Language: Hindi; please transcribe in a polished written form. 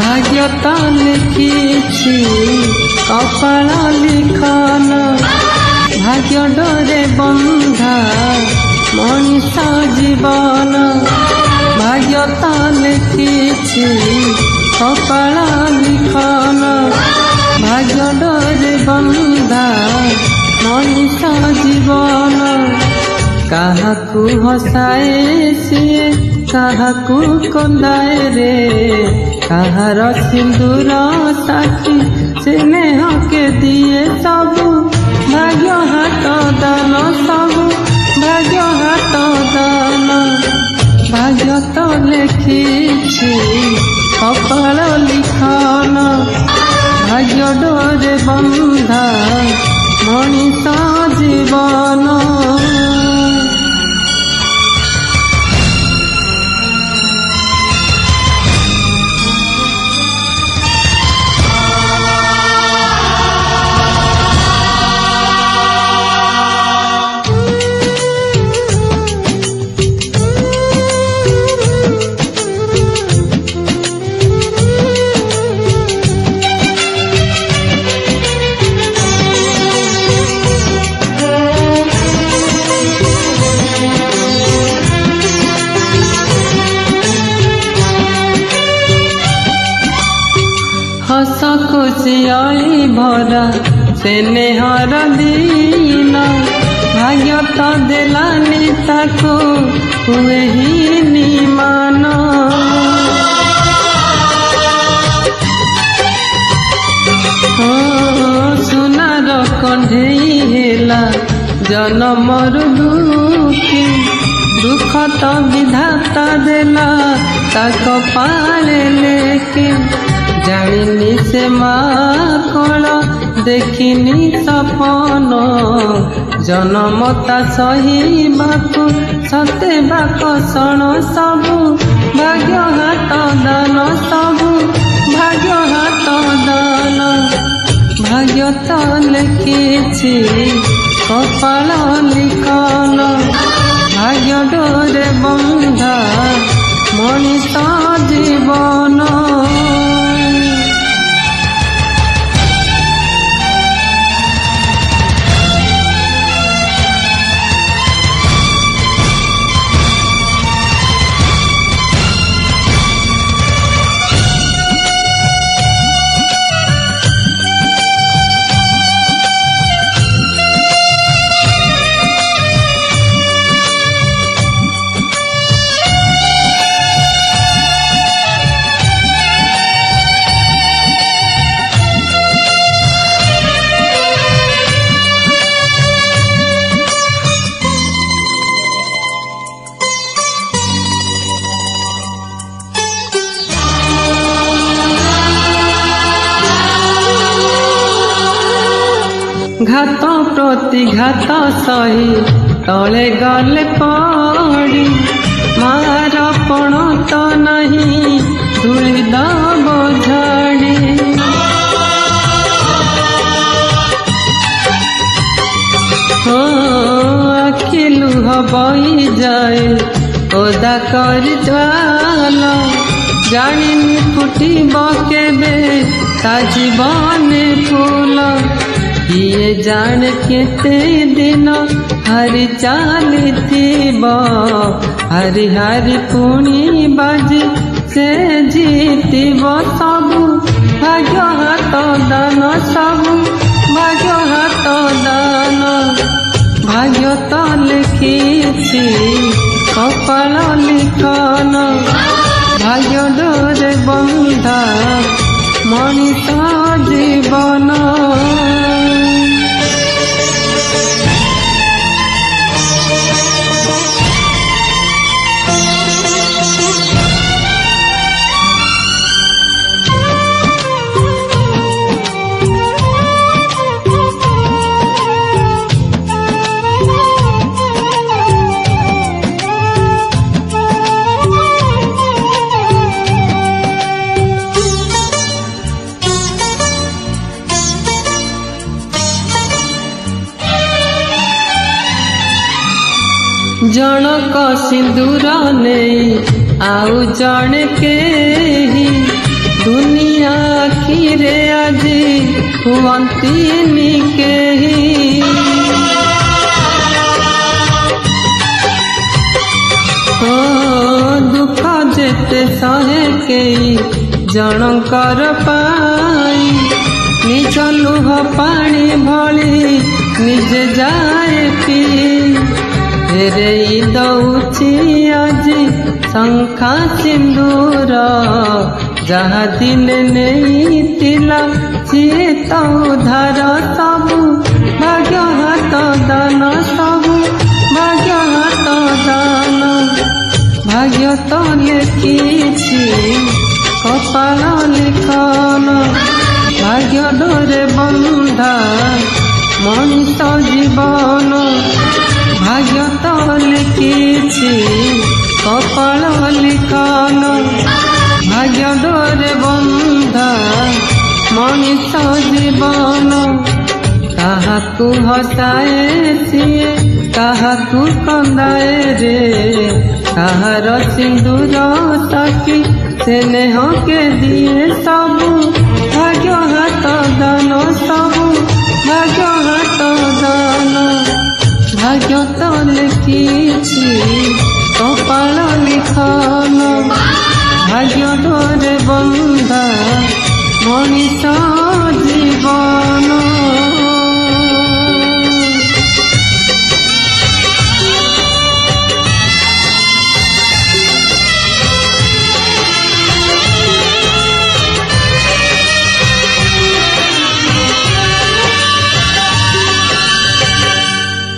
भाग्य तो लिखिछि कपाल लिखन भाग्य डोरे बंधा मनीष जीवन भाग्य तो लिखिछि कपाल लिखन भाग्य डोरे बंधा मनीष जीवन काहाकू हसाए सिए काहाकू कंदाए रे काहार सिंदूर साथी स्नेह के दिए सबू भाग्य हाथ दान सबू भाग्य हाथ दान भाग्य तो लिखिछि कपाल लिखन भाग्य डोरे बंधा मनीष जीवन हस खुशियाली भरा स्नेहर दिन भाग्य तो देलानी ताको हुए ही निमान सुनार कंढेई हेला जनमर दुखी दुख तो विधाता देला ताको पाले लेके जानी से माँ कल देखिनी सपन जनमता सही बाकू सते बाक सण सबू भाग्य हाथ दान सबू भाग्य हाथ दान भाग्य तो लिखिछि कपाल लिखन भाग्य डोरे बंधा मनीष जीवन घात प्रतिघात सही तले गले पड़ी मार पण तो नहीं धूली दब झाड़ी आखि लुह बही जाए ओदा कर ज्वाल जानी फुटिब केबे ता जीवन फूल किए जान केते दिन हरि चाली हरि हरि पुणी बाजी से जीतिब सबू भाग्य हाथ दान सबू भाग्य हाथ दान भाग्य तो लिखिछि कपाल लिखन भाग्य डोरे बंधा मनीष जीवन जनक सिंदूर नहीं आउ जन के ही दुनिया ହୁଅନ୍ତିନି କେହି। ଓ ଦୁଃଖ ଯେତେ ସହେ କେହି ଜଣଙ୍କର ପାଇଁ, ନିଜ ଲୁହ ପାଣି ଭଳି ନିଜେ ଯାଏ ପିଇ। ଫେରେଇ ଦଉଛି ଆଜି ଶଙ୍ଖା ସିନ୍ଦୁର, ଯାହା ଦିନେ ନେଇଥିଲା ସିଏ ତ ଉଦ୍ଧାର। ସବୁ ଭାଗ୍ୟ ହାତ ଦାନ, ସବୁ ଭାଗ୍ୟ ହାତ ଦାନ। ଭାଗ୍ୟ ତ ଲେଖିଛି କପାଳ ଲିଖନ, ଭାଗ୍ୟ ଡୋରେ ବନ୍ଧା ମଣିଷ ଜୀବନ। ଭାଗ୍ୟ ତ ଲେଖିଛି କପାଳ ଲିଖନ, ଭାଗ୍ୟ ଡୋରେ ବନ୍ଧା ମଣିଷ ଜୀବନ। କାହାକୁ ହସାଏ ସିଏ କାହାକୁ କନ୍ଦାଏ ରେ, କାହାର ସିନ୍ଦୁର ସାକ୍ଷୀ ସ୍ନେହକେ ଦିଏ। ସବୁ ଭାଗ୍ୟ ହାତ ଦାନ, ସବୁ ଭାଗ୍ୟ ହାତ ଦାନ। ଭାଗ୍ୟ ତ ଲେଖିଛି କପାଳ ଲିଖନ, ଭାଗ୍ୟ ଡୋରେ ବନ୍ଧା ମଣିଷ ଜୀବନ।